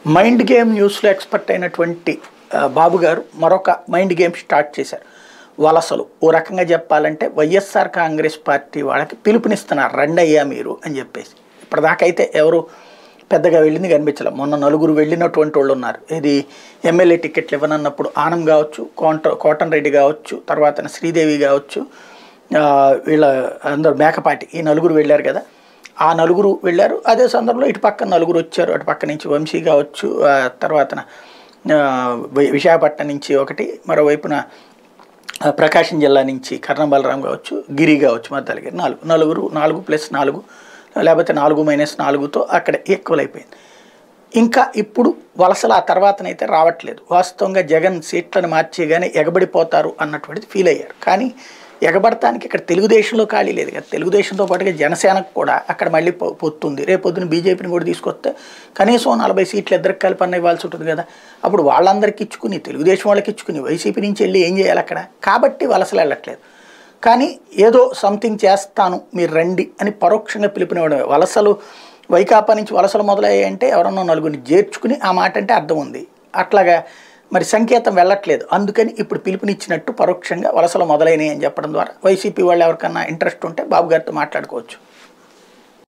Mind game న్యూస్లో expert అయినటువంటి బాబు గారు మరొక మైండ్ గేమ్ స్టార్ట్ చేశారు. వలసలు ఓ రకంగా చెప్పాలంటే వైఎస్ఆర్ కాంగ్రెస్ పార్టీ వాళ్ళకి పిలుపునిస్తున్నారు, రండి అయ్యా మీరు అని చెప్పేసి. ఇప్పటిదాకా అయితే ఎవరు పెద్దగా వెళ్ళింది కనిపించలేదు. మొన్న నలుగురు వెళ్ళినటువంటి వాళ్ళు ఉన్నారు. ఇది ఎమ్మెల్యే టికెట్లు ఇవ్వనన్నప్పుడు ఆనం కావచ్చు, కోటన్ రెడ్డి కావచ్చు, తర్వాత శ్రీదేవి కావచ్చు, వీళ్ళ అందరూ మేకపాటి, ఈ నలుగురు వెళ్ళారు కదా. ఆ నలుగురు వెళ్ళారు. అదే సందర్భంలో ఇటు పక్కన నలుగురు వచ్చారు. అటు పక్క నుంచి వంశీ కావచ్చు, తర్వాత విశాఖపట్నం నుంచి ఒకటి, మరోవైపున ప్రకాశం జిల్లా నుంచి కర్ణం బలరాం కావచ్చు, గిరి కావచ్చు, మధ్యలో నలుగురు 4+4 లేకపోతే 4-4తో అక్కడ ఈక్వల్ అయిపోయింది. ఇంకా ఇప్పుడు వలసలు ఆ తర్వాతనైతే రావట్లేదు. వాస్తవంగా జగన్ సీట్లను మార్చేగానే ఎగబడిపోతారు అన్నటువంటిది ఫీల్ అయ్యారు. కానీ ఎగబడటానికి ఇక్కడ తెలుగుదేశంలో ఖాళీ లేదు కదా. తెలుగుదేశంతో పాటుగా జనసేనకు కూడా అక్కడ మళ్ళీ పొత్తుంది. రేపొద్దున బీజేపీని కూడా తీసుకొస్తే కనీసం 40 సీట్లు ఇద్దరికి కలిపి అన్న ఇవ్వాల్సి ఉంటుంది కదా. అప్పుడు వాళ్ళందరికీ ఇచ్చుకుని, తెలుగుదేశం వాళ్ళకి ఇచ్చుకుని, వైసీపీ నుంచి వెళ్ళి ఏం చేయాలి అక్కడ. కాబట్టి వలసలు వెళ్ళట్లేదు. కానీ ఏదో సంథింగ్ చేస్తాను మీరు రండి అని పరోక్షంగా పిలుపునివ్వడమే. వలసలు వైకాపా నుంచి వలసలు మొదలయ్యాయంటే ఎవరన్నా నలుగురిని చేర్చుకుని ఆ మాట అంటే అర్థం ఉంది. అట్లాగా మరి సంకేతం వెళ్ళట్లేదు. అందుకని ఇప్పుడు పిలుపునిచ్చినట్టు పరోక్షంగా వలసలు మొదలైనవి అని చెప్పడం ద్వారా వైసీపీ వాళ్ళు ఎవరికన్నా ఇంట్రెస్ట్ ఉంటే బాబు గారితో మాట్లాడుకోవచ్చు.